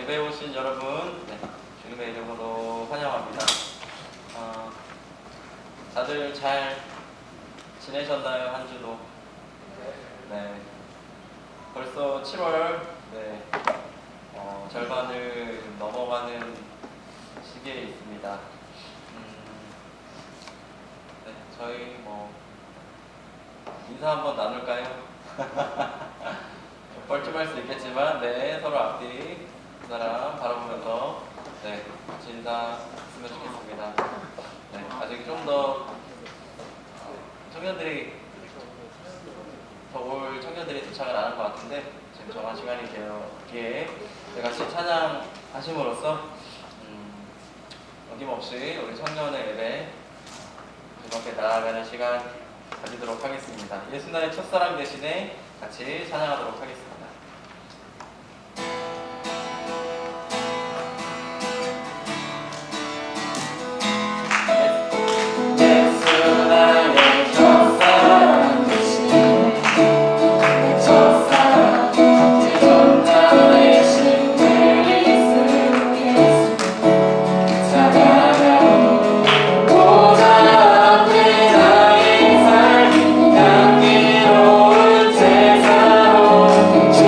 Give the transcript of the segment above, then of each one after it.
예배에 오신 여러분, 주님의 이름으로 환영합니다. 다들 잘 지내셨나요? 한 주도? 네. 벌써 7월 절반을 넘어가는 시기에 있습니다. 저희 인사 한번 나눌까요? 좀 뻘쭘할 수 있겠지만, 서로 앞뒤 그 사람 바라보면서 같이 인사했으면 좋겠습니다. 아직 좀 더 청년들이 올 청년들이 도착을 안 한 것 같은데 지금 정한 시간이 되었기에 같이 찬양하심으로써 어김없이 우리 청년의 예배 즐겁게 나아가는 시간 가지도록 하겠습니다. 예수나의 첫사랑 대신에 같이 찬양하도록 하겠습니다. 주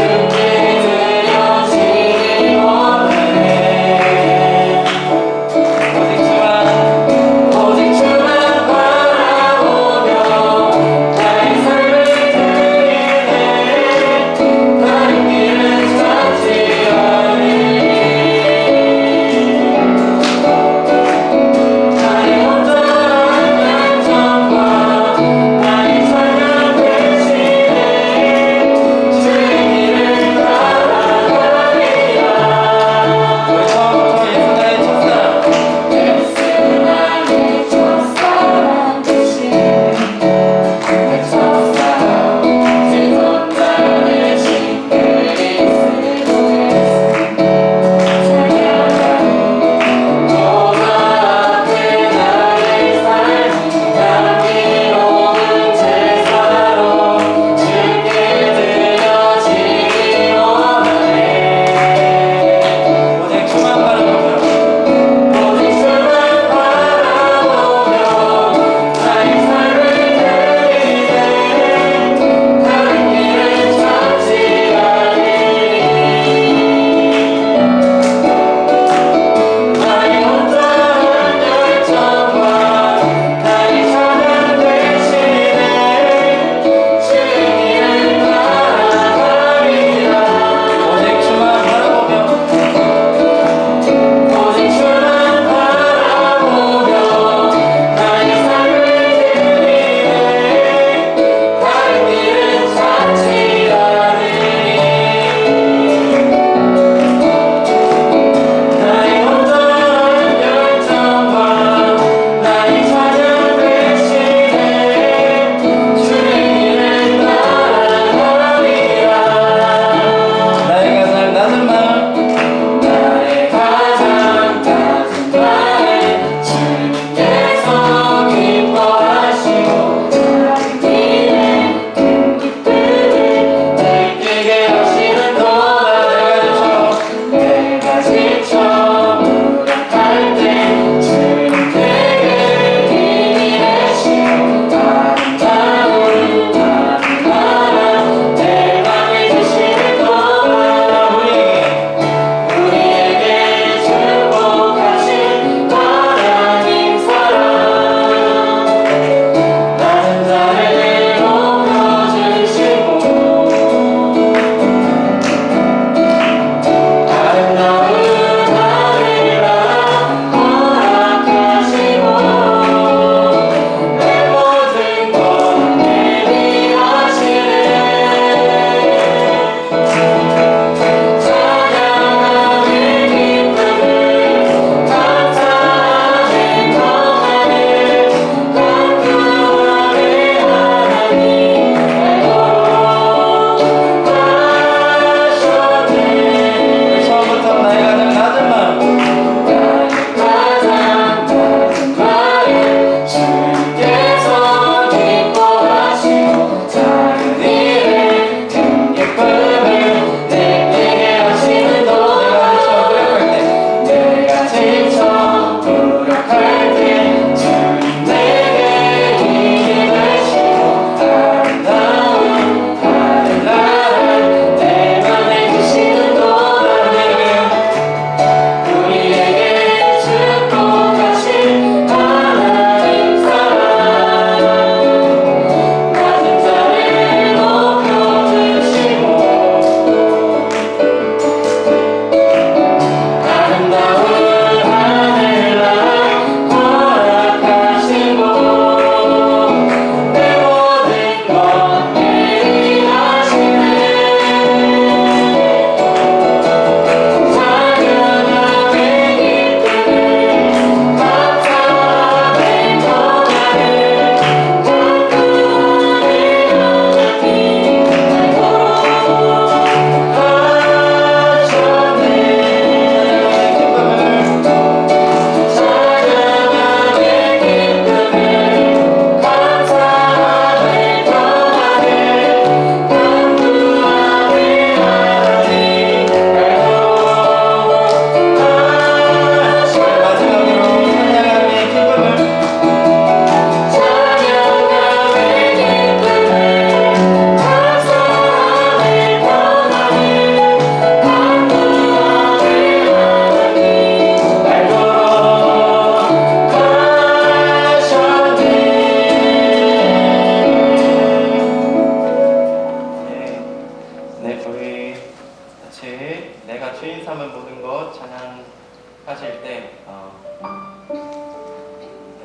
찬양하실 때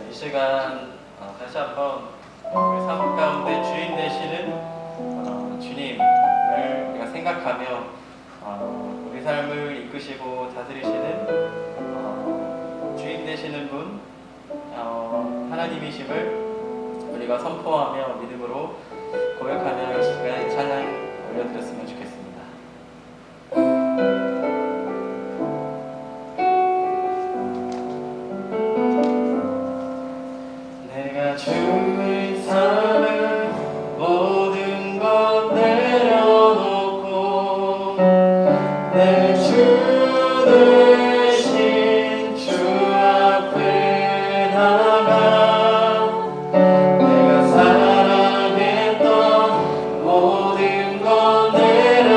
이 시간 다시 한번 우리 삶 가운데 주인 되시는 주님을 우리가 생각하며 우리 삶을 이끄시고 다스리시는 주인 되시는 분 하나님이심을 우리가 선포하며 믿음으로 고백하며 이 시간에 찬양 올려드렸으면 좋겠습니다. 내가 주의 삶을 모든 것 내려놓고 내 주 대신 주 앞에 나가 내가 사랑했던 모든 것 내려놓고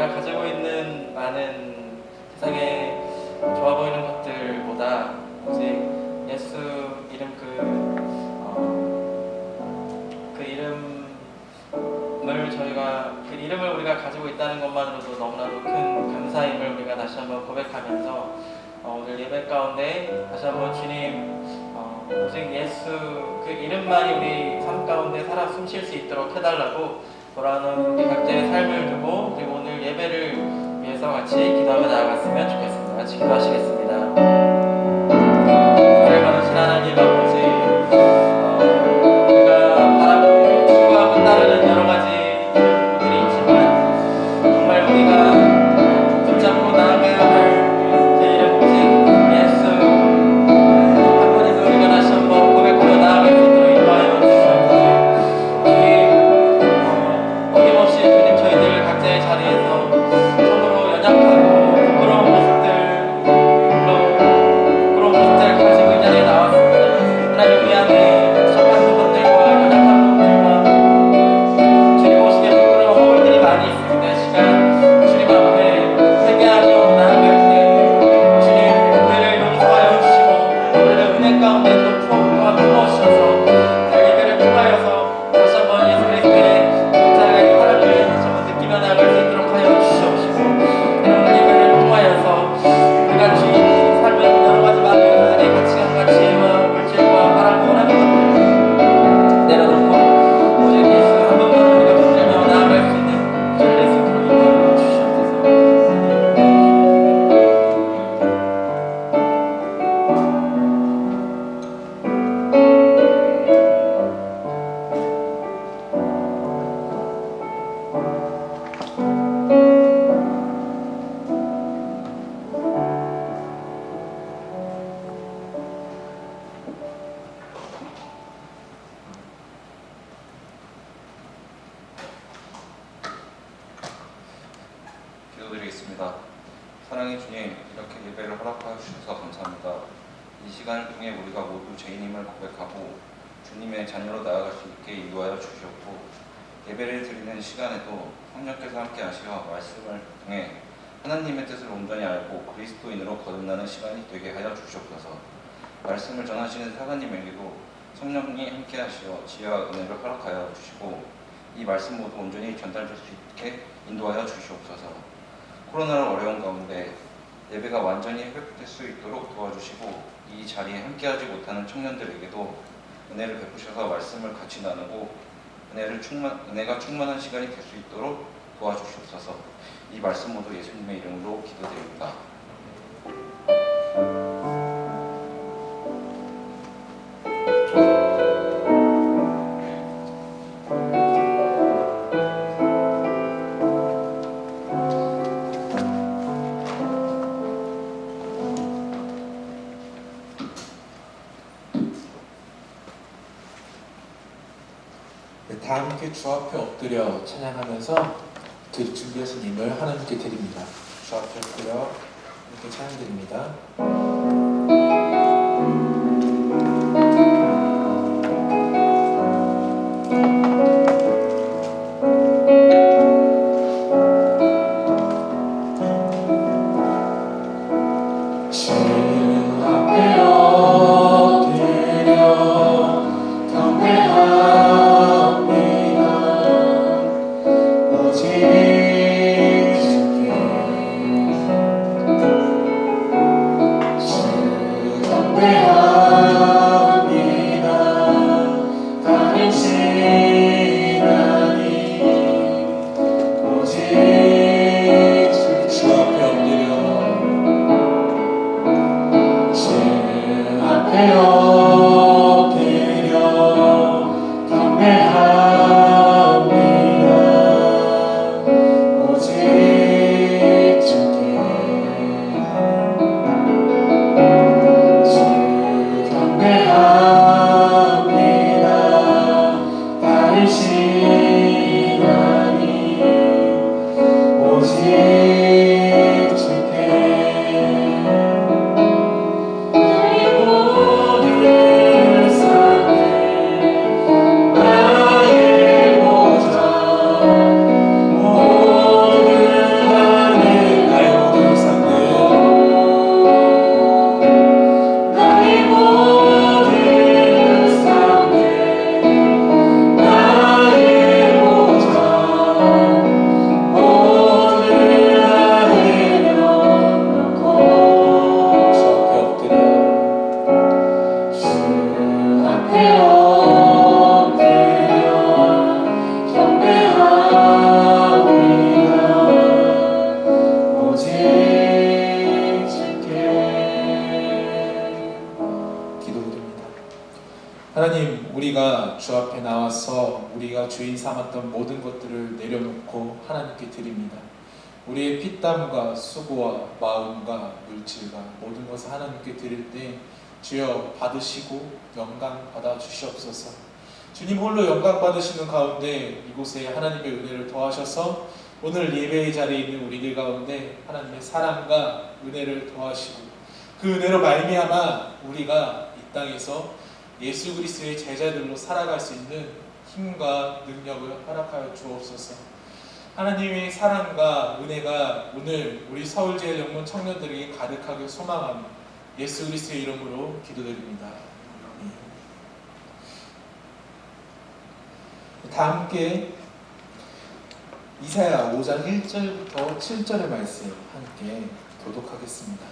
우리가 가지고 있는 많은 세상에 좋아 보이는 것들보다 오직 예수 이름 그 이름을 저희가 그 이름을 우리가 가지고 있다는 것만으로도 너무나도 큰 감사임을 우리가 다시 한번 고백하면서 오늘 예배 가운데 다시 한번 주님 오직 예수 그 이름만이 우리 삶 가운데 살아 숨쉴 수 있도록 해달라고 돌아오는 우리 각자의 삶을 두고 그리고 오늘 예배를 위해서 같이 기도하며 나아갔으면 좋겠습니다. 같이 기도하시겠습니다. 사랑을 받으신 하나님 아버지, 우리가 바라고 추구하고 따르는 여러 가지 이름들이 있지만 정말 우리가 붙잡고 나아가야 할 제 이름 오직 예수 한 분에서 우리가 다시 한번 고백하며 나아갈 수 있도록 인도하여 주시옵소서. 주님 어김없이 주님 저희들 각자의 자리에서 참으로 연약하고 부끄러운 모습들 가지고 이 자리에 나왔습니다. 하나님 미안해 부족한 부분들과 연약한 부분들과 주님 오시기에 부끄러운 허물들이 많이 있습니다. 이 시간 주님 앞에 회개하며 나아갈 때 주님 우리를 용서하여 주시고 우리를 은혜 가운데 또 품어주셔서 예배를 통하여서 다시 한번 예수 그리스도의 십자가의 사랑을 다시 한번 느끼며 나아갈 수 있도록 하여 주시옵시고 이런 예배를 통하여서 우리가 주인 삶의 여러 가지 많은 세상의 가치관과 지혜와 물질과 바라고 원하는 것들을 내려놓고 오직 예수 한 분만 우리가 붙들며 나아갈 수 있는 주 예수 그리스도로 인도하여 주시옵소서. 기도드리겠습니다. 사랑의 주님, 이렇게 예배를 허락하여 주셔서 감사합니다. 이 시간을 통해 우리가 모두 죄인임을 고백하고 주님의 자녀로 나아갈 수 있게 인도하여 주시옵고 예배를 드리는 시간에도 성령께서 함께 하시어 말씀을 통해 하나님의 뜻을 온전히 알고 그리스도인으로 거듭나는 시간이 되게 하여 주시옵소서. 말씀을 전하시는 사관님에게도 성령이 함께 하시어 지혜와 은혜를 허락하여 주시고 이 말씀 모두 온전히 전달될 수 있게 인도하여 주시옵소서. 코로나로 어려운 가운데 예배가 완전히 회복될 수 있도록 도와주시고 이 자리에 함께하지 못하는 청년들에게도 은혜를 베푸셔서 말씀을 같이 나누고 은혜가 충만한 시간이 될 수 있도록 도와주시옵소서. 이 말씀 모두 예수님의 이름으로 기도드립니다. 다 함께 주 앞에 엎드려 찬양하면서 준비하신 힘을 하나님께 드립니다. 주 앞에 엎드려 이렇게 찬양드립니다. 주 우리가 주 앞에 나와서 우리가 주인 삼았던 모든 것들을 내려놓고 하나님께 드립니다. 우리의 피땀과 수고와 마음과 물질과 모든 것을 하나님께 드릴 때 주여 받으시고 영광 받아 주시옵소서. 주님 홀로 영광 받으시는 가운데 이곳에 하나님의 은혜를 더하셔서 오늘 예배의 자리에 있는 우리들 가운데 하나님의 사랑과 은혜를 더하시고 그 은혜로 말미암아 우리가 이 땅에서 예수 그리스도의 제자들로 살아갈 수 있는 힘과 능력을 허락하여 주옵소서. 하나님의 사랑과 은혜가 오늘 우리 서울제일영문 청년들에게 가득하게 소망하며 예수 그리스도의 이름으로 기도드립니다. 다 함께 이사야 5장 1절부터 7절의 말씀 함께 교독하겠습니다.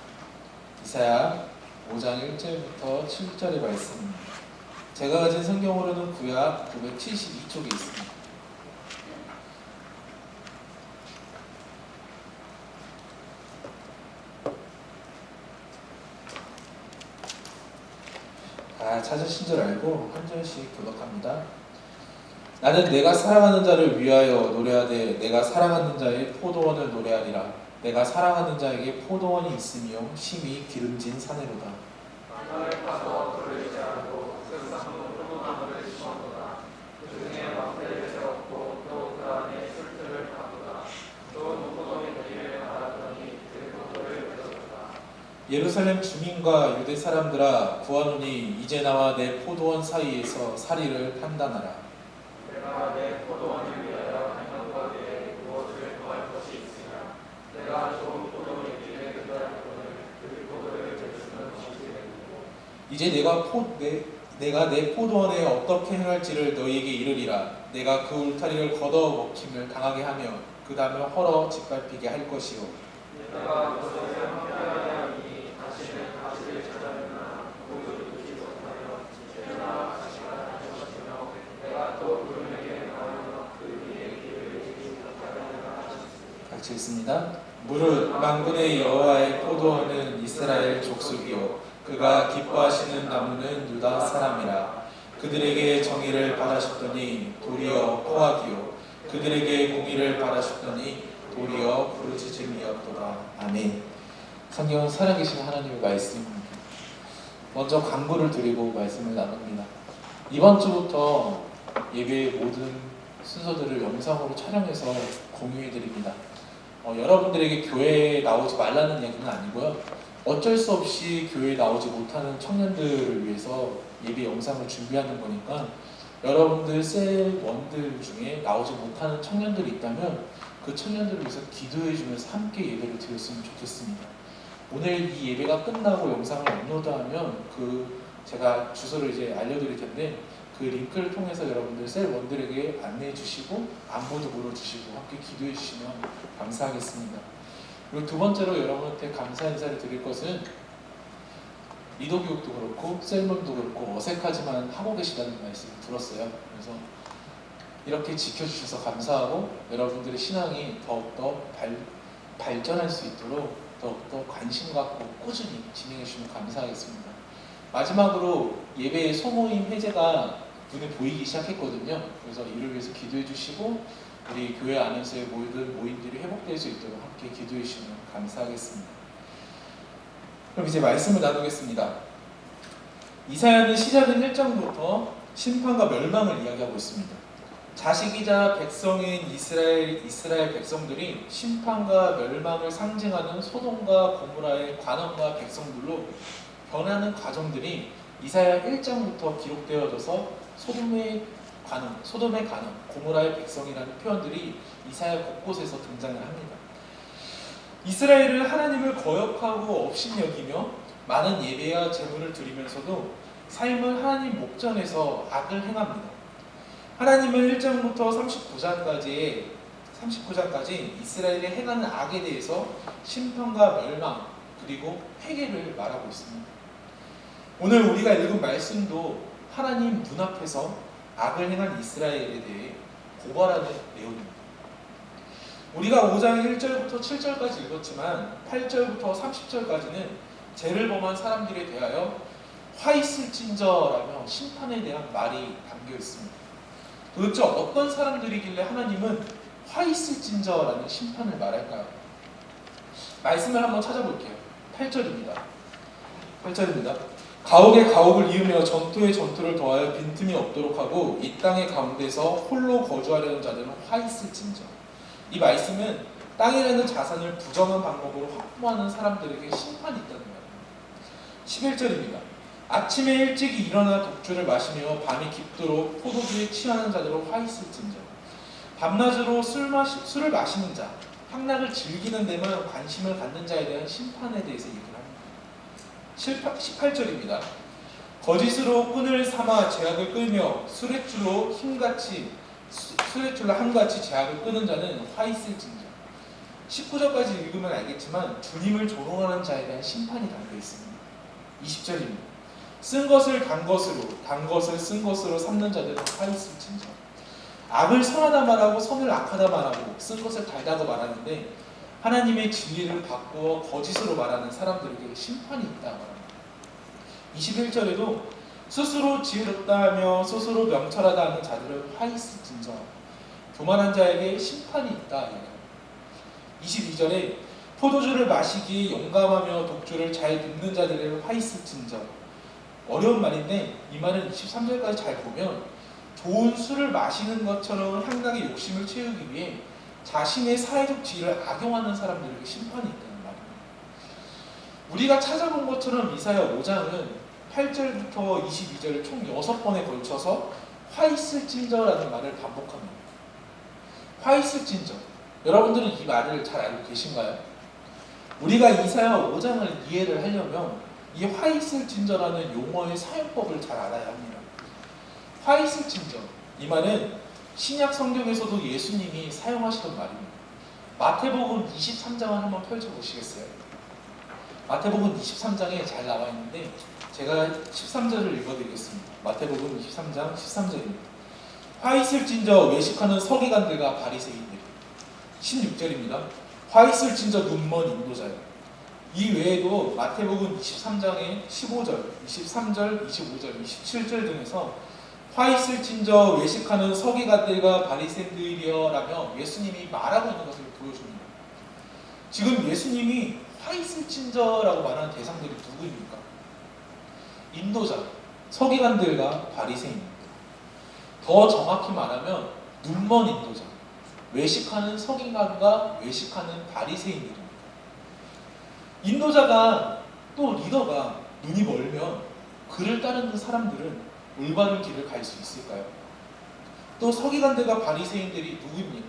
이사야 5장 1절부터 7절의 말씀입니다. 제가 가진 성경으로는 구약 972쪽에 있습니다. 찾으신 줄 알고 한 절씩 교독합니다. 나는 내가 사랑하는 자를 위하여 노래하되 내가 사랑하는 자의 포도원을 노래하리라. 내가 사랑하는 자에게 포도원이 있으며 심히 기름진 산으로다. 예루살렘 주민과 유대 사람들아 구하노니 이제 나와 내 포도원 사이에서 사리를 판단하라. 내가 내 포도원을 위하여 하는 것 외에 무엇을 더할 것이 있으냐. 내가 좋은 포도원이기에 그들의 그 포도를 베푸는 것이 되고 이제 내가 내 포도원에 어떻게 행할지를 너희에게 이르리라. 내가 그 울타리를 걷어 먹힘을 당하게 하며 그 다음에 헐어 짓밟히게 할 것이요. 내가 그것을 함께하여 하니 다시는 가시를 찾아내나 모두 듣지 못하여 지체나 가시가 날 것이며 내가 또 구름에게 말하여 그 위에 길을 지키지 못하게 하리라 하셨습니다. 같이 읽습니다. 무릇 만군의 여호와의 포도원은 이스라엘 족속이요 그가 기뻐하시는 나무는 유다 사람이라. 그들에게 정의를 바라셨더니 도리어 포악이요 그들에게 공의를 바라셨더니 도리어 부르짖음이었도다. 아멘. 성경은 살아계신 하나님의 말씀입니다. 먼저 광고를 드리고 말씀을 나눕니다. 이번 주부터 예배의 모든 순서들을 영상으로 촬영해서 공유해 드립니다. 여러분들에게 교회에 나오지 말라는 얘기는 아니고요. 어쩔 수 없이 교회에 나오지 못하는 청년들을 위해서 예배 영상을 준비하는 거니까 여러분들 셀원들 중에 나오지 못하는 청년들이 있다면 그 청년들을 위해서 기도해 주면서 함께 예배를 드렸으면 좋겠습니다. 오늘 이 예배가 끝나고 영상을 업로드하면 제가 주소를 이제 알려드릴 텐데 그 링크를 통해서 여러분들 셀원들에게 안내해 주시고 안부도 물어주시고 함께 기도해 주시면 감사하겠습니다. 그리고 두 번째로 여러분한테 감사 인사를 드릴 것은 리더교육도 그렇고 셀몬도 그렇고 어색하지만 하고 계시다는 말씀을 들었어요. 그래서 이렇게 지켜주셔서 감사하고 여러분들의 신앙이 더욱더 발전할 수 있도록 더욱더 관심 갖고 꾸준히 진행해 주시면 감사하겠습니다. 마지막으로 예배의 소모임 해제가 눈에 보이기 시작했거든요. 그래서 이를 위해서 기도해 주시고 우리 교회 안에서의 모든 모임들이 회복될 수 있도록 함께 기도해 주시면 감사하겠습니다. 그럼 이제 말씀을 나누겠습니다. 이사야는 시작은 1장부터 심판과 멸망을 이야기하고 있습니다. 자식이자 백성인 이스라엘 백성들이 심판과 멸망을 상징하는 소돔과 고모라의 관원과 백성들로 변하는 과정들이 이사야 1장부터 기록되어져서 소돔의 관원, 고모라의 백성이라는 표현들이 이사야 곳곳에서 등장을 합니다. 이스라엘은 하나님을 거역하고 업신여기며 많은 예배와 제물을 드리면서도 삶을 하나님 목전에서 악을 행합니다. 하나님은 1장부터 39장까지 이스라엘이 행하는 악에 대해서 심판과 멸망 그리고 회개를 말하고 있습니다. 오늘 우리가 읽은 말씀도 하나님 눈앞에서 악을 행한 이스라엘에 대해 고발하는 내용입니다. 우리가 5장 1절부터 7절까지 읽었지만 8절부터 30절까지는 죄를 범한 사람들에 대하여 화 있을진저라며 심판에 대한 말이 담겨 있습니다. 도대체 어떤 사람들이길래 하나님은 화 있을진저라는 심판을 말할까요? 말씀을 한번 찾아볼게요. 8절입니다. 8절입니다. 가옥에 가옥을 이으며 전투에 전투를 더하여 빈틈이 없도록 하고 이 땅의 가운데서 홀로 거주하려는 자들은 화 있을진저. 이 말씀은 땅이라는 자산을 부정한 방법으로 확보하는 사람들에게 심판이 있다는 말입니다. 11절입니다. 아침에 일찍이 일어나 독주를 마시며 밤이 깊도록 포도주에 취하는 자들은 화 있을진저. 밤낮으로 술을 마시는 자, 향락을 즐기는 데만 관심을 갖는 자에 대한 심판에 대해서 얘기를 합니다. 18절입니다. 거짓으로 끈을 삼아 제약을 끌며 수레줄로 함같이 제약을 끄는 자는 화 있을진저. 19절까지 읽으면 알겠지만 주님을 조롱하는 자에 대한 심판이 담겨 있습니다. 20절입니다. 쓴 것을 단 것으로, 단 것을 쓴 것으로 삼는 자들은 화 있을진저. 악을 선하다 말하고 선을 악하다 말하고 쓴 것을 달다고 말하는데 하나님의 진리를 바꾸어 거짓으로 말하는 사람들에게 심판이 있다 말합니다. 21절에도 스스로 지혜롭다 하며 스스로 명철하다 하는 자들은 화 있을진저. 교만한 자에게 심판이 있다. 22절에 포도주를 마시기에 용감하며 독주를 잘 빚는 자들에게 화 있을진저. 어려운 말인데 이 말은 23절까지 잘 보면 좋은 술을 마시는 것처럼 향락의 욕심을 채우기 위해 자신의 사회적 지위를 악용하는 사람들에게 심판이 있다는 말입니다. 우리가 찾아본 것처럼 이사야 5장은 8절부터 22절을 총 6번에 걸쳐서 화 있을진저라는 말을 반복합니다. 화 있을진저. 여러분들은 이 말을 잘 알고 계신가요? 우리가 이사야 5장을 이해를 하려면 이 화 있을진저라는 용어의 사용법을 잘 알아야 합니다. 화 있을진저. 이 말은 신약 성경에서도 예수님이 사용하시던 말입니다. 마태복음 23장을 한번 펼쳐보시겠어요? 마태복음 23장에 잘 나와 있는데 제가 13절을 읽어드리겠습니다. 마태복음 23장 13절입니다. 화 있을진저 외식하는 서기관들과 바리새인들. 16절입니다. 화 있을진저 눈먼 인도자요. 이 외에도 마태복음 23장의 15절, 23절, 25절, 27절 등에서 화 있을진저 외식하는 서기관들과 바리새인들이여라며 예수님이 말하고 있는 것을 보여줍니다. 지금 예수님이 화 있을진저라고 말하는 대상들이 누구입니까? 인도자, 서기관들과 바리새인입니다. 더 정확히 말하면 눈먼 인도자, 외식하는 서기관과 외식하는 바리새인들입니다. 인도자가 또 리더가 눈이 멀면 그를 따르는 사람들은 올바른 길을 갈 수 있을까요? 또 서기관들과 바리새인들이 누구입니까?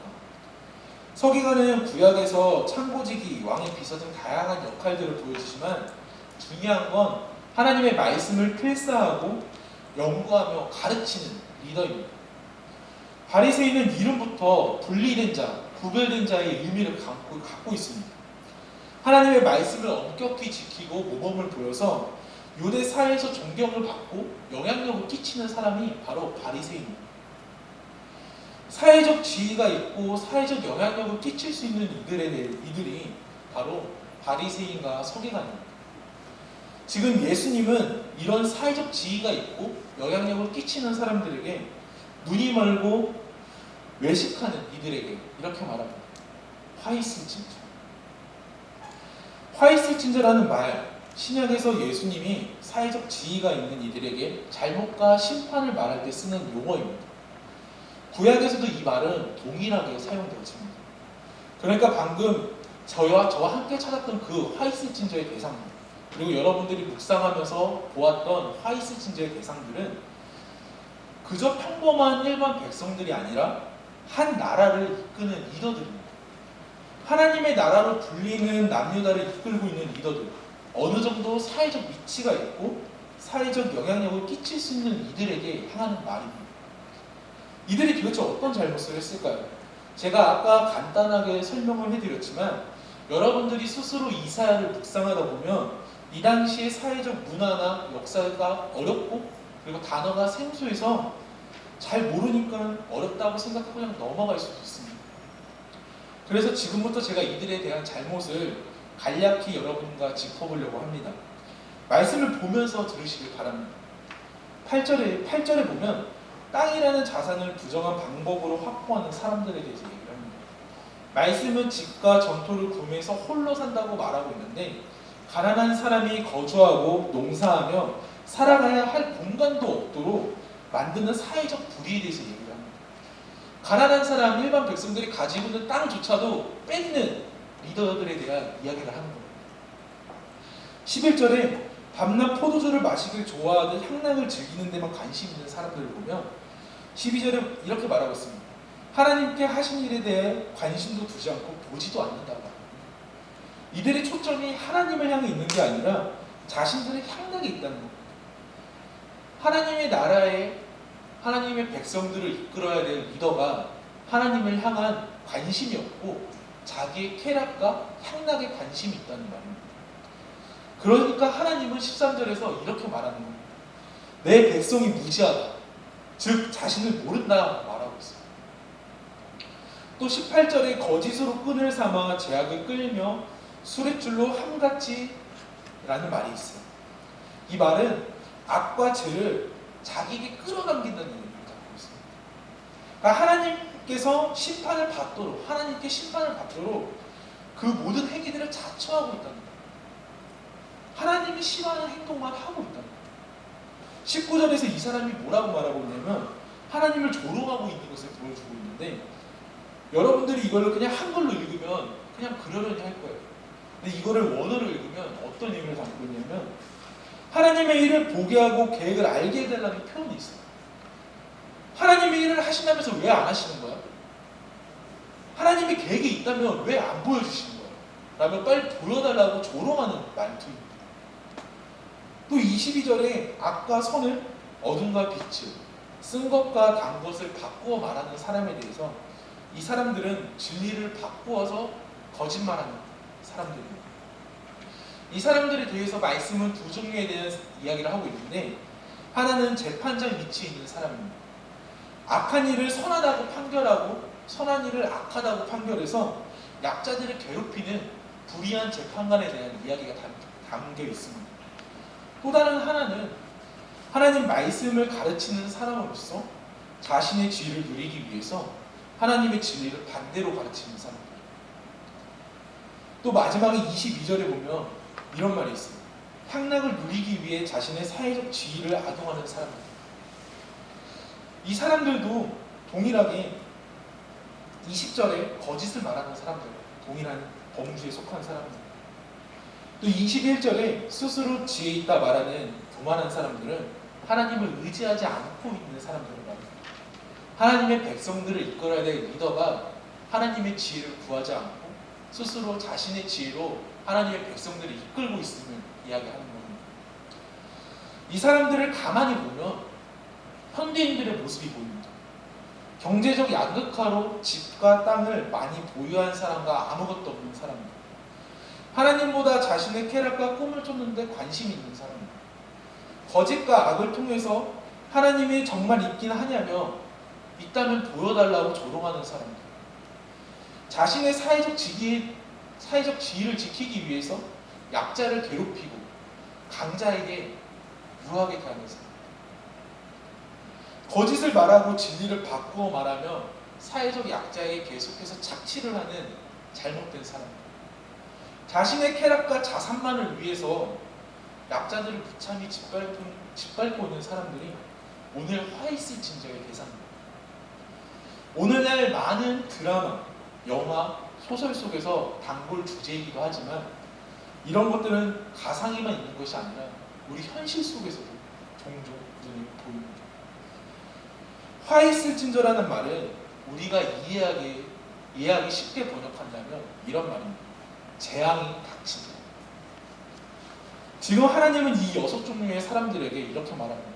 서기관은 구약에서 창고지기, 왕의 비서 등 다양한 역할들을 보여주지만 중요한 건 하나님의 말씀을 필사하고 연구하며 가르치는 리더입니다. 바리새인은 이름부터 분리된 자, 구별된 자의 의미를 갖고 있습니다. 하나님의 말씀을 엄격히 지키고 모범을 보여서 유대 사회에서 존경을 받고 영향력을 끼치는 사람이 바로 바리새인입니다. 사회적 지위가 있고 사회적 영향력을 끼칠 수 있는 이들이 바로 바리새인과 서기관입니다. 지금 예수님은 이런 사회적 지위가 있고 영향력을 끼치는 사람들에게 눈이 멀고 외식하는 이들에게 이렇게 말합니다. 화 있을진저. 화 있을진저라는 말, 신약에서 예수님이 사회적 지위가 있는 이들에게 잘못과 심판을 말할 때 쓰는 용어입니다. 구약에서도 이 말은 동일하게 사용되어집니다. 그러니까 방금 저와 함께 찾았던 그 화 있을진저의 대상들, 그리고 여러분들이 묵상하면서 보았던 화 있을진저의 대상들은 그저 평범한 일반 백성들이 아니라 한 나라를 이끄는 리더들입니다. 하나님의 나라로 불리는 남유다를 이끌고 있는 리더들, 어느 정도 사회적 위치가 있고 사회적 영향력을 끼칠 수 있는 이들에게 향하는 말입니다. 이들이 도대체 어떤 잘못을 했을까요? 제가 아까 간단하게 설명을 해드렸지만 여러분들이 스스로 이사야를 묵상하다 보면 이 당시의 사회적 문화나 역사가 어렵고 그리고 단어가 생소해서 잘 모르니까 어렵다고 생각하고 그냥 넘어갈 수도 있습니다. 그래서 지금부터 제가 이들에 대한 잘못을 간략히 여러분과 짚어보려고 합니다. 말씀을 보면서 들으시길 바랍니다. 8절에 보면 땅이라는 자산을 부정한 방법으로 확보하는 사람들에 대해서 얘기를 합니다. 말씀은 집과 전토를 구매해서 홀로 산다고 말하고 있는데 가난한 사람이 거주하고 농사하며 살아가야 할 공간도 없도록 만드는 사회적 불의에 대해서 얘기를 합니다. 가난한 사람, 일반 백성들이 가지고 있는 땅조차도 뺏는 리더들에 대한 이야기를 하는 겁니다. 11절에 밤낮 포도주를 마시길 좋아하듯 향락을 즐기는 데만 관심 있는 사람들을 보면 12절에 이렇게 말하고 있습니다. 하나님께 하신 일에 대해 관심도 두지 않고 보지도 않는다고 합니다. 이들의 초점이 하나님을 향해 있는 게 아니라 자신들의 향락에 있다는 겁니다. 하나님의 나라에 하나님의 백성들을 이끌어야 될 리더가 하나님을 향한 관심이 없고 자기의 쾌락과 향락에 관심이 있다는 말입니다. 그러니까 하나님은 13절에서 이렇게 말하는 겁니다. 내 백성이 무지하다. 즉 자신을 모른다 말하고 있습니다. 또 18절에 거짓으로 끈을 삼아 제약을 끌며 수레줄로 함같이 라는 말이 있어요. 이 말은 악과 죄를 자기에게 끌어당긴다는 의미를 갖고 있습니다. 그러니까 하나님께서 심판을 받도록 하나님께 심판을 받도록 그 모든 행위들을 자처하고 있다는 거예요. 하나님이 싫어하는 행동만 하고 있다는 거예요. 19절에서 이 사람이 뭐라고 말하고 있냐면 하나님을 조롱하고 있는 것을 보여주고 있는데 여러분들이 이걸 그냥 한글로 읽으면 그냥 그러려니 할 거예요. 근데 이거를 원어로 읽으면 어떤 의미를 담고 있냐면 하나님의 일을 보게 하고 계획을 알게 해달라는 표현이 있어요. 하나님의 일을 하신다면서 왜 안 하시는 거야? 하나님의 계획이 있다면 왜 안 보여주시는 거야? 라면 빨리 보여달라고 조롱하는 말투입니다. 또 22절에 악과 선을 어둠과 빛을 쓴 것과 단 것을 바꾸어 말하는 사람에 대해서 이 사람들은 진리를 바꾸어서 거짓말하는 사람들입니다. 이 사람들에 대해서 말씀은 두 종류에 대한 이야기를 하고 있는데 하나는 재판장 위치에 있는 사람입니다. 악한 일을 선하다고 판결하고 선한 일을 악하다고 판결해서 약자들을 괴롭히는 불의한 재판관에 대한 이야기가 담겨 있습니다. 또 다른 하나는 하나님 말씀을 가르치는 사람으로서 자신의 지위를 누리기 위해서 하나님의 진리를 반대로 가르치는 사람들. 또 마지막에 22절에 보면 이런 말이 있어요. 향락을 누리기 위해 자신의 사회적 지위를 악용하는 사람들. 이 사람들도 동일하게 20절에 거짓을 말하는 사람들, 동일한 범주에 속한 사람들. 또 21절에 스스로 지혜 있다 말하는 교만한 사람들은 하나님을 의지하지 않고 있는 사람들을 말합니다. 하나님의 백성들을 이끌어야 될 리더가 하나님의 지혜를 구하지 않고 스스로 자신의 지혜로 하나님의 백성들을 이끌고 있음을 이야기하는 겁니다. 이 사람들을 가만히 보면 현대인들의 모습이 보입니다. 경제적 양극화로 집과 땅을 많이 보유한 사람과 아무것도 없는 사람입니다. 하나님보다 자신의 쾌락과 꿈을 쫓는데 관심이 있는 사람입니다. 거짓과 악을 통해서 하나님이 정말 있긴 하냐며 있다면 보여달라고 조롱하는 사람입니다. 자신의 사회적 지위를 지키기 위해서 약자를 괴롭히고 강자에게 유하게 대하는 사람. 거짓을 말하고 진리를 바꾸어 말하며 사회적 약자에게 계속해서 착취를 하는 잘못된 사람. 자신의 쾌락과 자산만을 위해서 약자들을 무참히 짓밟고 있는 사람들이 오늘 화 있을 진저의 대상입니다. 오늘날 많은 드라마, 영화, 소설 속에서 단골 주제이기도 하지만 이런 것들은 가상에만 있는 것이 아니라 우리 현실 속에서도 종종 눈에 보입니다. 화 있을진저라는 말은 우리가 이해하기 쉽게 번역한다면 이런 말입니다. 재앙이 닥친다. 지금 하나님은 이 6종류의 사람들에게 이렇게 말합니다.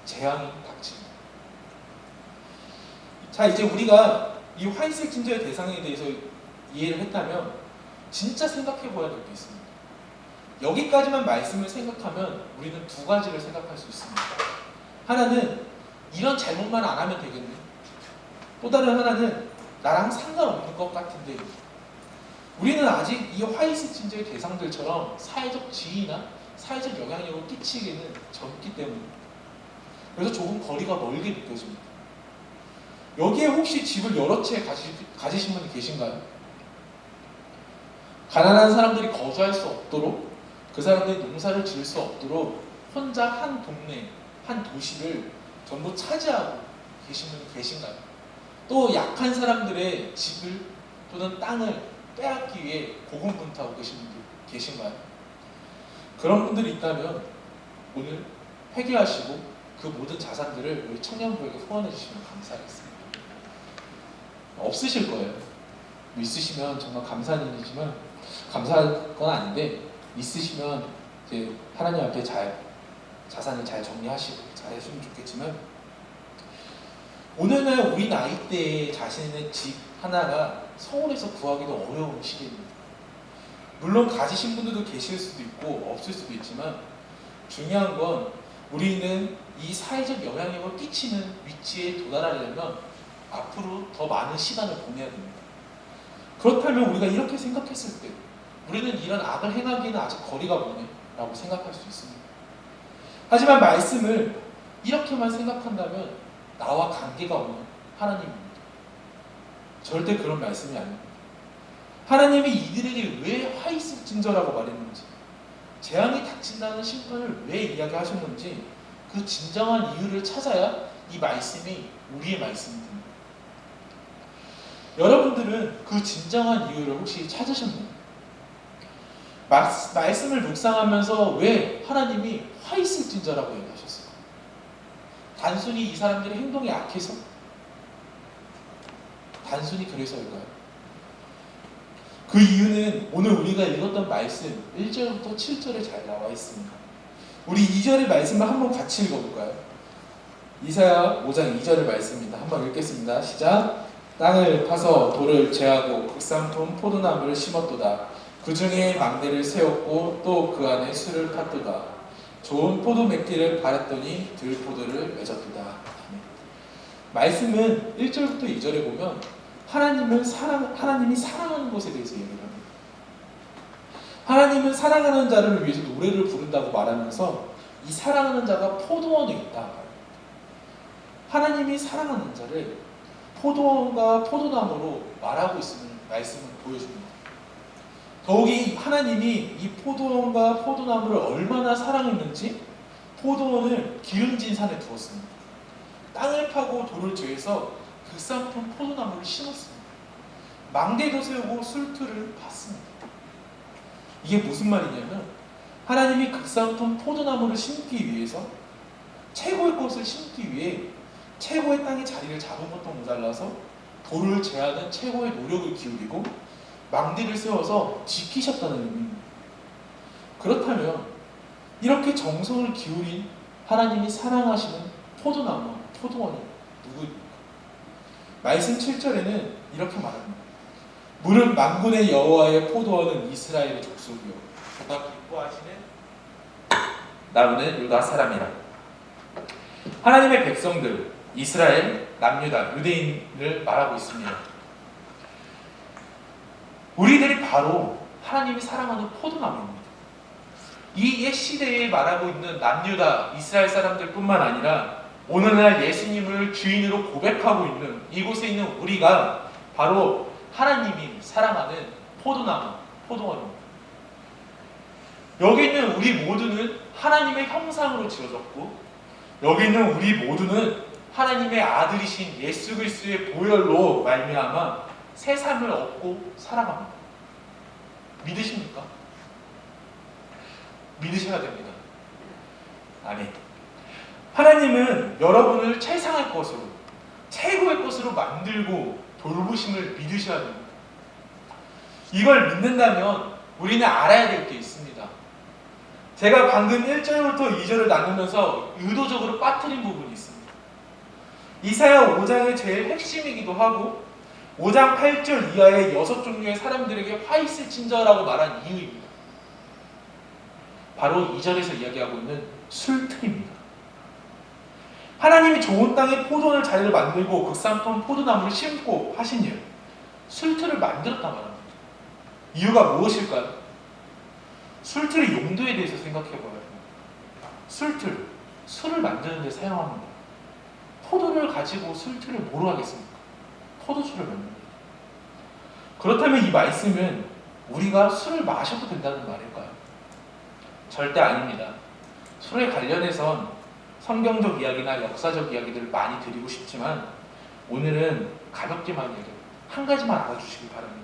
재앙이 닥친다. 자, 이제 우리가 이 화 있을진저의 대상에 대해서 이해를 했다면 진짜 생각해 보아야 될 게 있습니다. 여기까지만 말씀을 생각하면 우리는 두 가지를 생각할 수 있습니다. 하나는 이런 잘못만 안 하면 되겠네. 또 다른 하나는 나랑 상관없는 것 같은데. 우리는 아직 이 화 있을진저의 대상들처럼 사회적 지위나 사회적 영향력을 끼치기는 젊기 때문입니다. 그래서 조금 거리가 멀게 느껴집니다. 여기에 혹시 집을 여러 채 가지신 분이 계신가요? 가난한 사람들이 거주할 수 없도록, 그 사람들이 농사를 지을 수 없도록 혼자 한 동네, 한 도시를 전부 차지하고 계신 분이 계신가요? 또 약한 사람들의 집을 또는 땅을 빼앗기 위해 고군분투하고 계신 분들 계신가요? 그런 분들이 있다면 오늘 회개하시고 그 모든 자산들을 우리 청년부에게 후원해 주시면 감사하겠습니다. 없으실 거예요. 있으시면 정말 감사한 일이지만, 감사할 건 아닌데, 있으시면 이제 하나님 앞에 자산을 잘 정리하시고 잘 했으면 좋겠지만, 오늘날 우리 나이대에 자신의 집 하나가 서울에서 구하기도 어려운 시기입니다. 물론 가지신 분들도 계실 수도 있고 없을 수도 있지만, 중요한 건 우리는 이 사회적 영향력을 끼치는 위치에 도달하려면 앞으로 더 많은 시간을 보내야 됩니다. 그렇다면 우리가 이렇게 생각했을 때 우리는 이런 악을 행하기는 아직 거리가 머네 라고 생각할 수 있습니다. 하지만 말씀을 이렇게만 생각한다면 나와 관계가 없는 하나님입니다. 절대 그런 말씀이 아닙니다. 하나님이 이들에게 왜 화 있을진저라고 말했는지, 재앙이 닥친다는 심판을 왜 이야기하셨는지 그 진정한 이유를 찾아야 이 말씀이 우리의 말씀입니다. 여러분들은 그 진정한 이유를 혹시 찾으셨나요? 말씀을 묵상하면서 왜 하나님이 화 있을진저라고 얘기하셨어요? 단순히 이 사람들의 행동이 악해서? 단순히 그래서일까요? 그 이유는 오늘 우리가 읽었던 말씀 1절부터 7절에 잘 나와 있습니다. 우리 2절의 말씀을 한번 같이 읽어볼까요? 이사야 5장 2절의 말씀입니다. 한번 읽겠습니다. 시작. 땅을 파서 돌을 제하고 극산품 포도나무를 심었도다. 그 중에 망대를 세웠고 또 그 안에 술을 탔도다. 좋은 포도 맺기를 바랐더니 들포도를 맺었도다. 말씀은 1절부터 2절에 보면 하나님이 사랑하는 것에 대해서 얘기를 합니다. 하나님은 사랑하는 자를 위해서 노래를 부른다고 말하면서 이 사랑하는 자가 포도원에 있다. 하나님이 사랑하는 자를 포도원과 포도나무로 말하고 있음을 말씀을 보여줍니다. 더욱이 하나님이 이 포도원과 포도나무를 얼마나 사랑했는지 포도원을 기름진 산에 두었습니다. 땅을 파고 돌을 죄해서 극산품 포도나무를 심었습니다. 망대도 세우고 술틀을 팠습니다. 이게 무슨 말이냐면 하나님이 극산품 포도나무를 심기 위해서, 최고의 것을 심기 위해 최고의 땅의 자리를 잡은 것도 모자라서 돌을 제하는 최고의 노력을 기울이고 망대를 세워서 지키셨다는 의미입니다. 그렇다면 이렇게 정성을 기울인 하나님이 사랑하시는 포도나무, 포도원이 누구입니까? 말씀 7절에는 이렇게 말합니다. 무릇 만군의 여호와의 포도원은 이스라엘의 족속이요 그가 기뻐하시는 나무는 유다 사람이라. 하나님의 백성들, 이스라엘, 남유다, 유대인을 말하고 있습니다. 우리들이 바로 하나님이 사랑하는 포도나무입니다. 이 옛 시대에 말하고 있는 남유다, 이스라엘 사람들뿐만 아니라 오늘날 예수님을 주인으로 고백하고 있는 이곳에 있는 우리가 바로 하나님이 사랑하는 포도나무, 포도원입니다. 여기 있는 우리 모두는 하나님의 형상으로 지어졌고, 여기 있는 우리 모두는 하나님의 아들이신 예수 그리스도의 보혈로 말미암아 새 삶을 얻고 살아갑니다. 믿으십니까? 믿으셔야 됩니다. 아멘. 하나님은 여러분을 최상의 것으로, 최고의 것으로 만들고 돌보심을 믿으셔야 됩니다. 이걸 믿는다면 우리는 알아야 될 게 있습니다. 제가 방금 1절부터 2절을 나누면서 의도적으로 빠뜨린 부분이 있습니다. 이사야 5장의 제일 핵심이기도 하고 5장 8절 이하의 6종류의 사람들에게 화 있을진저라고 말한 이유입니다. 바로 2절에서 이야기하고 있는 술틀입니다. 하나님이 좋은 땅에 포도원을 자리를 만들고 극산품 포도나무를 심고 하신 일, 술틀을 만들었단 말입니다. 이유가 무엇일까요? 술틀의 용도에 대해서 생각해 봐야 돼요. 술틀, 술을 만드는 데 사용합니다. 포도를 가지고 술틀을 뭐로 하겠습니까? 포도주를 만듭니다. 그렇다면 이 말씀은 우리가 술을 마셔도 된다는 말일까요? 절대 아닙니다. 술에 관련해선 성경적 이야기나 역사적 이야기들을 많이 드리고 싶지만 오늘은 가볍게만 얘기해요. 한 가지만 알아주시기 바랍니다.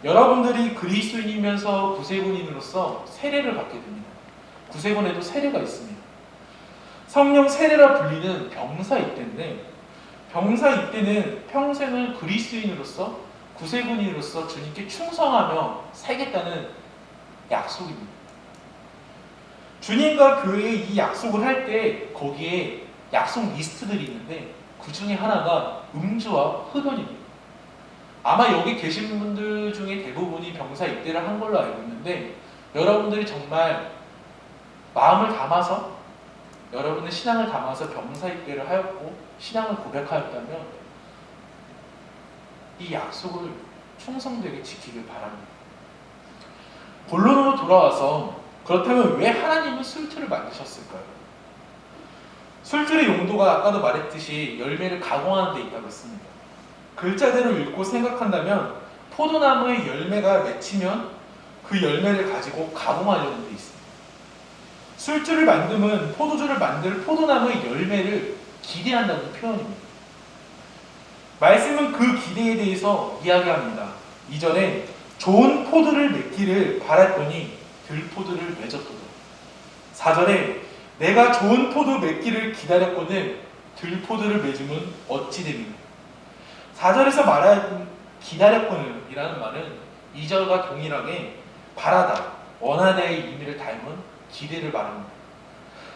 여러분들이 그리스도인이면서 구세군인으로서 세례를 받게 됩니다. 구세군에도 세례가 있습니다. 성령 세례라 불리는 병사 입대인데 병사 입대는 평생을 그리스도인으로서 구세군인으로서 주님께 충성하며 살겠다는 약속입니다. 주님과 교회에 이 약속을 할 때 거기에 약속 리스트들이 있는데 그 중에 하나가 음주와 흡연입니다. 아마 여기 계신 분들 중에 대부분이 병사 입대를 한 걸로 알고 있는데 여러분들이 정말 마음을 담아서 여러분의 신앙을 담아서 병사 입대를 하였고 신앙을 고백하였다면 이 약속을 충성되게 지키길 바랍니다. 본론으로 돌아와서 그렇다면 왜 하나님은 술틀을 만드셨을까요? 술틀의 용도가 아까도 말했듯이 열매를 가공하는 데 있다고 했습니다. 글자대로 읽고 생각한다면 포도나무의 열매가 맺히면 그 열매를 가지고 가공하려는 데 있습니다. 술주를 만듦은 포도주를 만들 포도나무의 열매를 기대한다는 표현입니다. 말씀은 그 기대에 대해서 이야기합니다. 이전에 좋은 포도를 맺기를 바랐더니 들포도를 맺었도다. 4절에 내가 좋은 포도 맺기를 기다렸거늘 들포도를 맺음은 어찌 됩니까? 4절에서 말한 기다렸거늘 이라는 말은 2절과 동일하게 바라다, 원하다의 의미를 닮은 기대를 말합니다.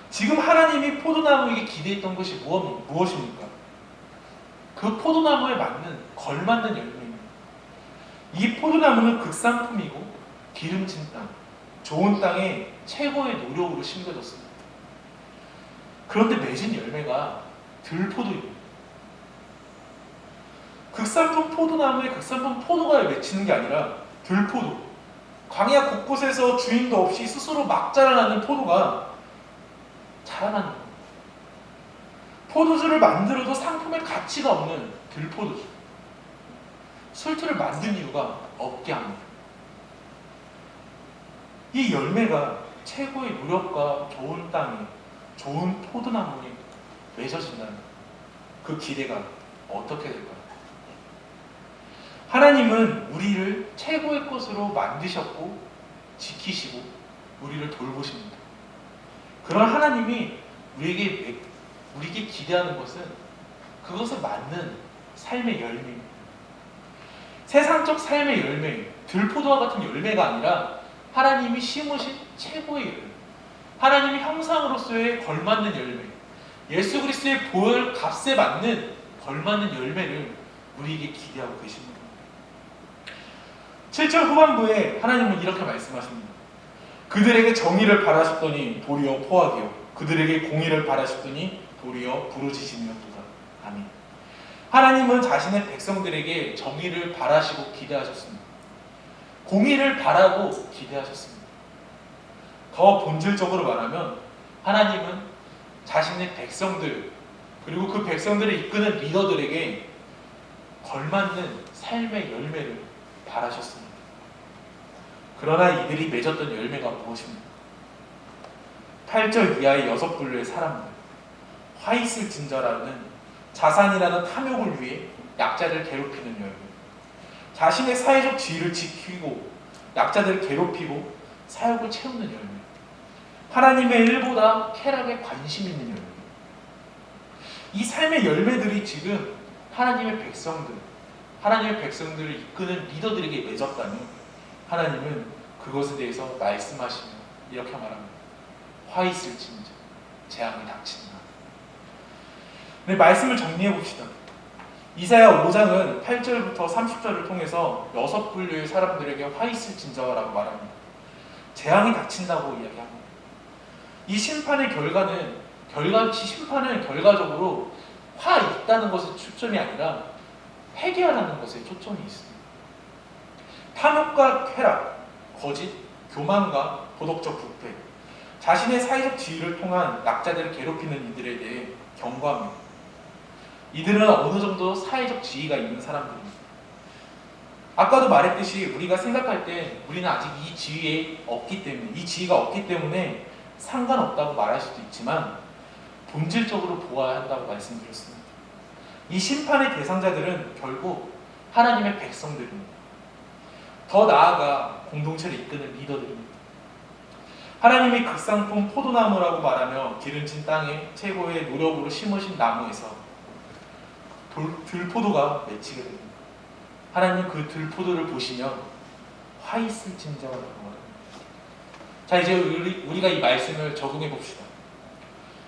지금 하나님이 포도나무에게 기대했던 것이 무엇입니까? 그 포도나무에 맞는 걸맞는 열매입니다. 이 포도나무는 극산품이고 기름진 땅, 좋은 땅에 최고의 노력으로 심겨졌습니다. 그런데 맺은 열매가 들포도입니다. 극산품 포도나무에 극산품 포도가 맺히는 게 아니라 들포도, 광야 곳곳에서 주인도 없이 스스로 막 자라나는 포도가 자라나는 겁니다. 포도주를 만들어도 상품의 가치가 없는 들포도주, 술틀을 만든 이유가 없게 합니다. 이 열매가 최고의 노력과 좋은 땅에 좋은 포도나무에 맺어진다는 그 기대가 어떻게 될까요? 하나님은 우리를 최고의 것으로 만드셨고 지키시고 우리를 돌보십니다. 그런 하나님이 우리에게 기대하는 것은 그것에 맞는 삶의 열매입니다. 세상적 삶의 열매, 들포도와 같은 열매가 아니라 하나님이 심으신 최고의 열매, 하나님의 형상으로서의 걸맞는 열매, 예수 그리스도의 보혈 값에 맞는 걸맞는 열매를 우리에게 기대하고 계십니다. 7절 후반부에 하나님은 이렇게 말씀하십니다. 그들에게 정의를 바라셨더니 도리어 포악이요, 그들에게 공의를 바라셨더니 도리어 부르짖음이었도다. 아멘. 하나님은 자신의 백성들에게 정의를 바라시고 기대하셨습니다. 공의를 바라고 기대하셨습니다. 더 본질적으로 말하면 하나님은 자신의 백성들 그리고 그 백성들을 이끄는 리더들에게 걸맞는 삶의 열매를 바라셨습니다. 그러나 이들이 맺었던 열매가 무엇입니까? 8절 이하의 6분류의 사람들, 화 있을 진저라는 자산이라는 탐욕을 위해 약자를 괴롭히는 열매, 자신의 사회적 지위를 지키고 약자들을 괴롭히고 사욕을 채우는 열매, 하나님의 일보다 쾌락에 관심 있는 열매. 이 삶의 열매들이 지금 하나님의 백성들을 이끄는 리더들에게 맺었다면 하나님은 그것에 대해서 말씀하시며 이렇게 말합니다. 화 있을진저 재앙이 닥친다. 네, 말씀을 정리해 봅시다. 이사야 5장은 8절부터 30절을 통해서 6분류의 사람들에게 화 있을진저라고 말합니다. 재앙이 닥친다고 이야기합니다. 이 심판의 심판은 결과적으로 화 있다는 것에 초점이 아니라 회개하라는 것에 초점이 있습니다. 탐욕과 쾌락, 거짓, 교만과 도덕적 부패, 자신의 사회적 지위를 통한 약자들을 괴롭히는 이들에 대해 경고합니다. 이들은 어느 정도 사회적 지위가 있는 사람들입니다. 아까도 말했듯이 우리가 생각할 때 우리는 아직 이 지위에 없기 때문에, 이 지위가 없기 때문에 상관없다고 말할 수도 있지만 본질적으로 보아야 한다고 말씀드렸습니다. 이 심판의 대상자들은 결국 하나님의 백성들입니다. 더 나아가 공동체를 이끄는 리더들입니다. 하나님이 극상품 포도나무라고 말하며 기름진 땅에 최고의 노력으로 심으신 나무에서 들포도가 맺히게 됩니다. 하나님 그 들포도를 보시며 화 있을진저라고 말합니다. 자, 이제 우리가 이 말씀을 적용해 봅시다.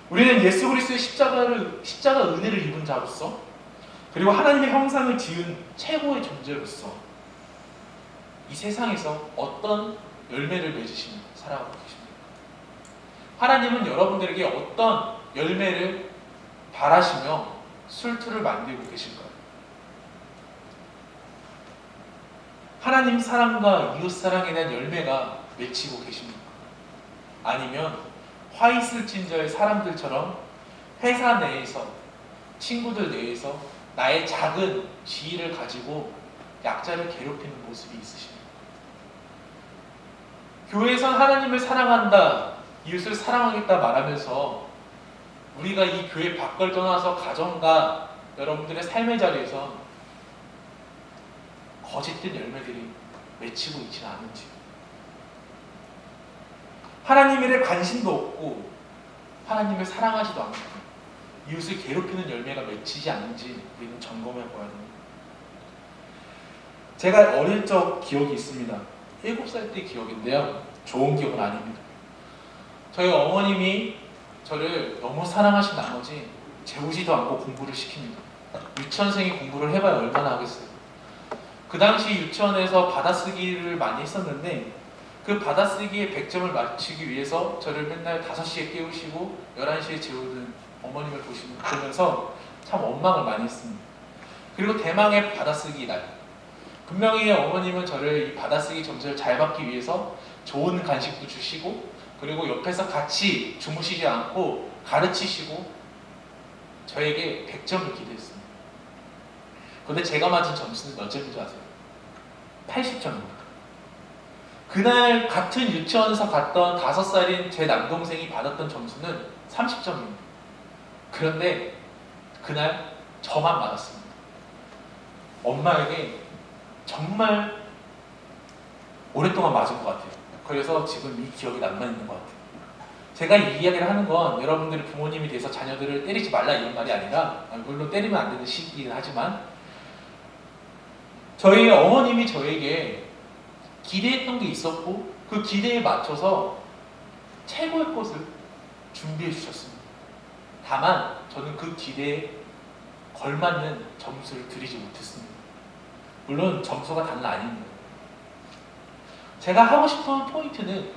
우리는 예수 그리스도의 십자가 은혜를 입은 자로서, 그리고 하나님의 형상을 지은 최고의 존재로서 이 세상에서 어떤 열매를 맺으시며 살아가고 계십니까? 하나님은 여러분들에게 어떤 열매를 바라시며 술투를 만들고 계실까요? 하나님 사랑과 이웃 사랑에 대한 열매가 맺히고 계십니까? 아니면 화 있을진저의 사람들처럼 회사 내에서, 친구들 내에서 나의 작은 지위를 가지고 약자를 괴롭히는 모습이 있으십니까? 교회에선 하나님을 사랑한다, 이웃을 사랑하겠다 말하면서 우리가 이 교회 밖을 떠나서 가정과 여러분들의 삶의 자리에서 거짓된 열매들이 맺히고 있지는 않은지, 하나님에 대해 관심도 없고 하나님을 사랑하지도 않고 이웃을 괴롭히는 열매가 맺히지 않는지 우리는 점검해 보아야 됩니다. 제가 어릴 적 기억이 있습니다. 7살 때 기억인데요, 좋은 기억은 아닙니다. 저희 어머님이 저를 너무 사랑하신 나머지 재우지도 않고 공부를 시킵니다. 유치원생이 공부를 해봐야 얼마나 하겠어요. 그 당시 유치원에서 받아쓰기를 많이 했었는데 그 받아쓰기에 100점을 맞추기 위해서 저를 맨날 5시에 깨우시고 11시에 재우는 어머님을 보면서 참 원망을 많이 했습니다. 그리고 대망의 받아쓰기 날, 분명히 어머님은 저를 이 받아쓰기 점수를 잘 받기 위해서 좋은 간식도 주시고, 그리고 옆에서 같이 주무시지 않고 가르치시고 저에게 100점을 기대했습니다. 그런데 제가 맞은 점수는 몇 점인 줄 아세요? 80점입니다. 그날 같은 유치원에서 갔던 5살인 제 남동생이 받았던 점수는 30점입니다. 그런데 그날 저만 맞았습니다. 엄마에게 정말 오랫동안 맞은 것 같아요. 그래서 지금 이 기억이 남아있는 것 같아요. 제가 이 이야기를 하는 건 여러분들이 부모님이 돼서 자녀들을 때리지 말라 이런 말이 아니라, 물론 때리면 안 되는 시기이긴 하지만 저희 어머님이 저에게 기대했던 게 있었고 그 기대에 맞춰서 최고의 것을 준비해 주셨습니다. 다만 저는 그 기대에 걸맞는 점수를 드리지 못했습니다. 물론 점수가 다는 아닙니다. 제가 하고 싶은 포인트는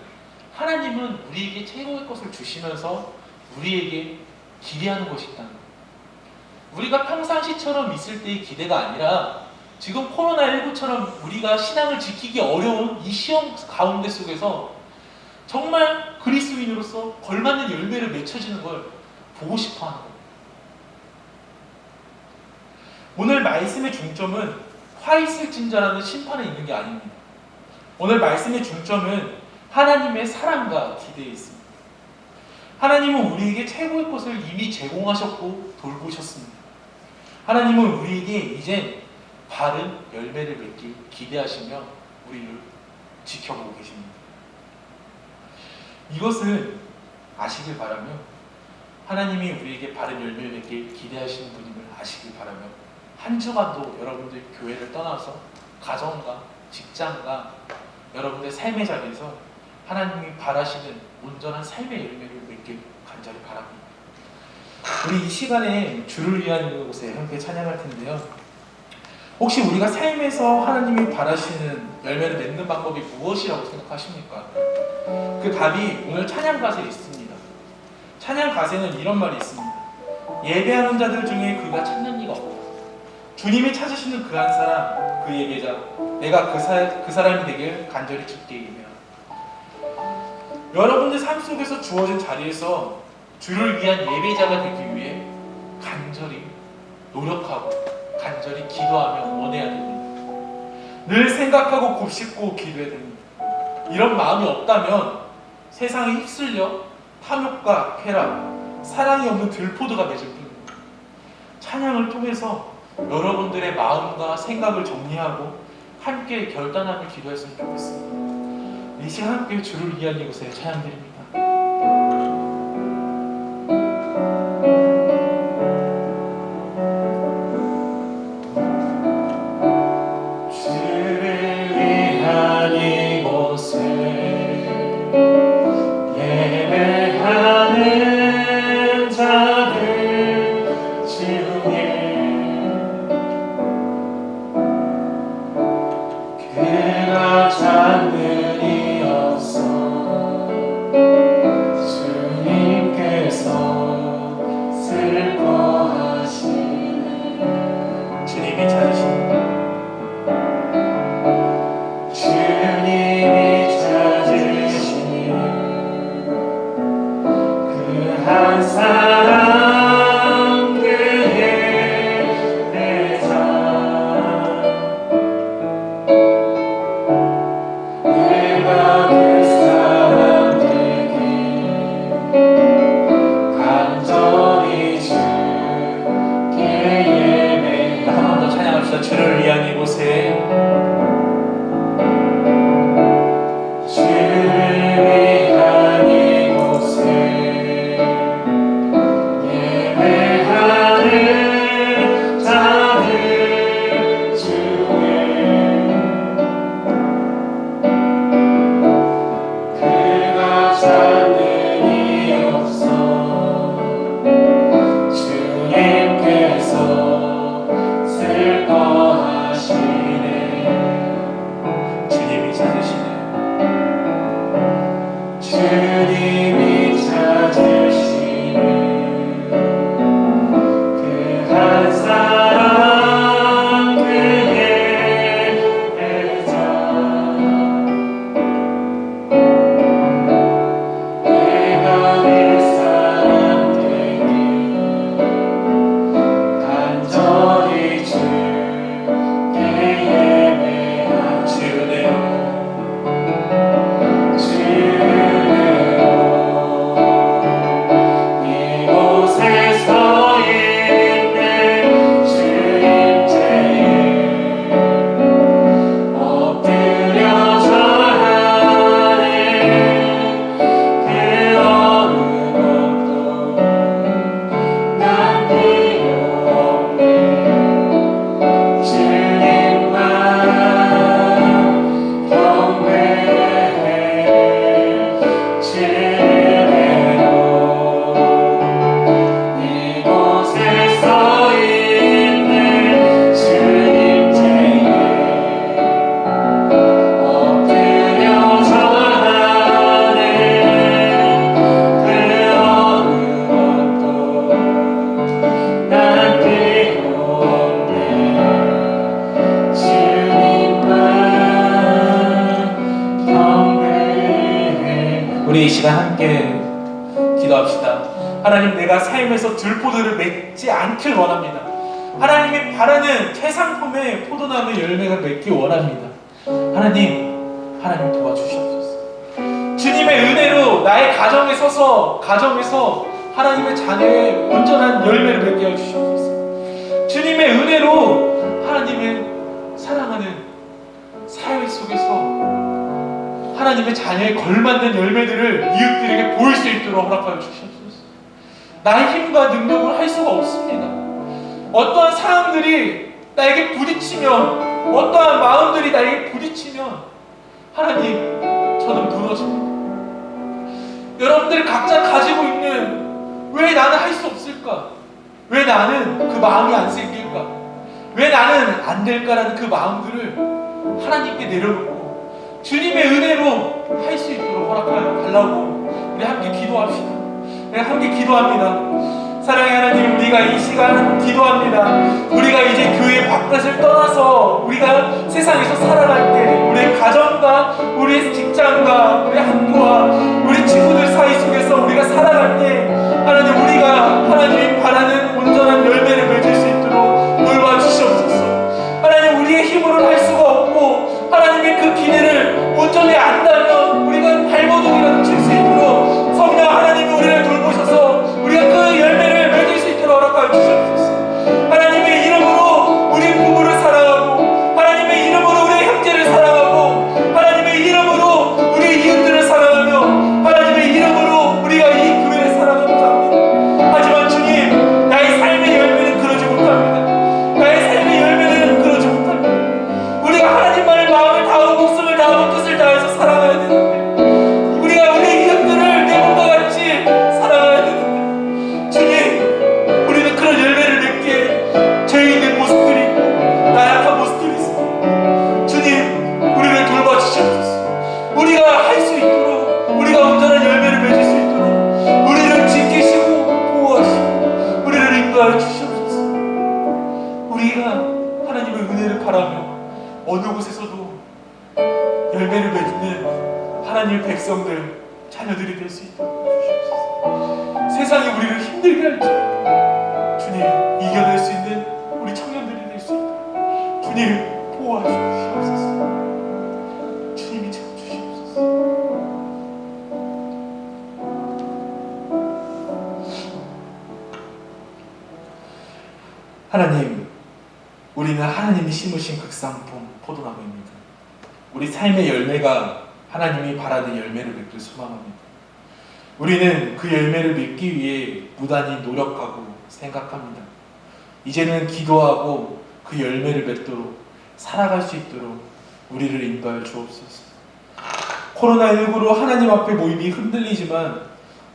하나님은 우리에게 최고의 것을 주시면서 우리에게 기대하는 것이 있다는 거예요. 우리가 평상시처럼 있을 때의 기대가 아니라 지금 코로나19처럼 우리가 신앙을 지키기 어려운 이 시험 가운데 속에서 정말 그리스도인으로서 걸맞는 열매를 맺혀지는 걸 보고 싶어 하는 거예요. 오늘 말씀의 중점은 화 있을진저라는 심판에 있는 게 아닙니다. 오늘 말씀의 중점은 하나님의 사랑과 기대에 있습니다. 하나님은 우리에게 최고의 것을 이미 제공하셨고 돌보셨습니다. 하나님은 우리에게 이제 바른 열매를 맺길 기대하시며 우리를 지켜보고 계십니다. 이것을 아시길 바라며, 하나님이 우리에게 바른 열매를 맺길 기대하시는 분임을 아시길 바라며, 한 주간도 여러분들 교회를 떠나서 가정과 직장과 여러분들 삶의 자리에서 하나님이 바라시는 온전한 삶의 열매를 맺길 간절히 바랍니다. 우리 이 시간에 주를 위한 곳에 함께 찬양할 텐데요, 혹시 우리가 삶에서 하나님이 바라시는 열매를 맺는 방법이 무엇이라고 생각하십니까? 그 답이 오늘 찬양 가사에 있습니다. 찬양 가사에는 이런 말이 있습니다. 예배하는 자들 중에 그가 찾는 이가 없다. 주님이 찾으시는 그 한 사람, 그 예배자, 내가 그 사람이 되길 간절히 주께 예배하라. 여러분들 삶 속에서 주어진 자리에서 주를 위한 예배자가 되기 위해 간절히 노력하고 간절히 기도하며 원해야 됩니다. 늘 생각하고 곱씹고 기도해야 됩니다. 이런 마음이 없다면 세상에 휩쓸려 탐욕과 쾌락, 사랑이 없는 들포도가 맺을 뿐입니다. 찬양을 통해서 여러분들의 마음과 생각을 정리하고 함께 결단하며 기도했으면 좋겠습니다. 이 시간 함께 주를 위한 이곳에 찬양드립니다. 주를 위한 이곳에 우리 이 시간 함께 기도합시다. 하나님, 내가 삶에서 들포도를 맺지 않길 원합니다. 하나님이 바라는 최상품의 포도나무 열매가 맺기 원합니다. 하나님 도와주시옵소서. 주님의 은혜로 나의 가정에 서서 가정에서 하나님의 자녀의 온전한 열매를 맺게 해 주시옵소서. 주님의 은혜로 하나님의 사랑하는 사회 속에서 하나님의 자녀에 걸맞는 열매들을 이웃들에게 보일 수 있도록 허락하여 주시옵소서. 나의 힘과 능력으로 할 수가 없습니다. 어떠한 상황들이 나에게 부딪히면, 어떠한 마음들이 나에게 부딪히면 하나님, 저는 무너집니다. 여러분들이 각자 가지고 있는, 왜 나는 할 수 없을까? 왜 나는 그 마음이 안 생길까? 왜 나는 안 될까라는 그 마음들을 하나님께 내려놓고 주님의 은혜로 할 수 있도록 허락하여 달라고 우리 함께 기도합시다. 우리 함께 기도합니다. 사랑의 하나님, 우리가 이 시간 기도합니다. 우리가 이제 교회 바깥을 떠나서 우리가 세상에서 살아갈 때 우리의 가정과 우리의 직장과 우리의 학교와 우리 열매를 맺는 하나님의 백성들, 자녀들이 될 수 있도록 주시옵소서. 세상이 우리를 힘들게 할지라도 주님 이겨낼 수 있는 우리 청년들이 될 수 있도록 주님 도와주시옵소서. 주님이 채워주시옵소서. 하나님, 우리는 하나님이 심으신 극상품 포도나무입니다. 우리 삶의 열매가 하나님이 바라는 열매를 맺길 소망합니다. 우리는 그 열매를 맺기 위해 무단히 노력하고 생각합니다. 이제는 기도하고 그 열매를 맺도록 살아갈 수 있도록 우리를 인도하여 주옵소서. 코로나19로 하나님 앞에 모임이 흔들리지만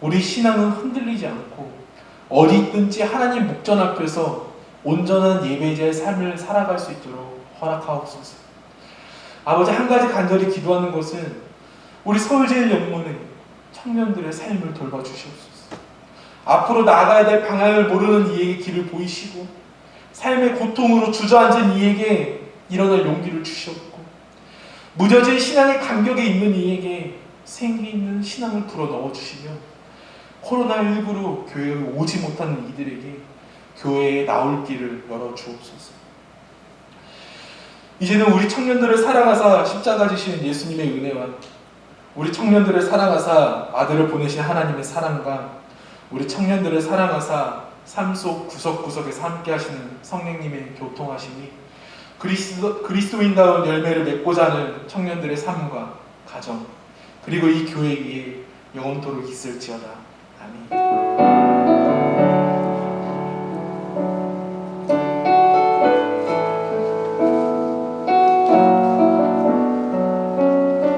우리 신앙은 흔들리지 않고 어디 있든지 하나님 목전 앞에서 온전한 예배자의 삶을 살아갈 수 있도록 허락하옵소서. 아버지, 한 가지 간절히 기도하는 것은 우리 서울제일연문의 청년들의 삶을 돌봐주시옵소서. 앞으로 나아가야 될 방향을 모르는 이에게 길을 보이시고 삶의 고통으로 주저앉은 이에게 일어날 용기를 주시옵고 무뎌진 신앙의 간격에 있는 이에게 생기 있는 신앙을 불어 넣어주시며 코로나19로 교회에 오지 못하는 이들에게 교회에 나올 길을 열어주옵소서. 이제는 우리 청년들을 사랑하사 십자가 지신 예수님의 은혜와 우리 청년들을 사랑하사 아들을 보내신 하나님의 사랑과 우리 청년들을 사랑하사 삶 속 구석구석에서 함께 하시는 성령님의 교통하심이 그리스도인다운 열매를 맺고자 하는 청년들의 삶과 가정 그리고 이 교회 위에 영원토록 있을지어다. 아멘.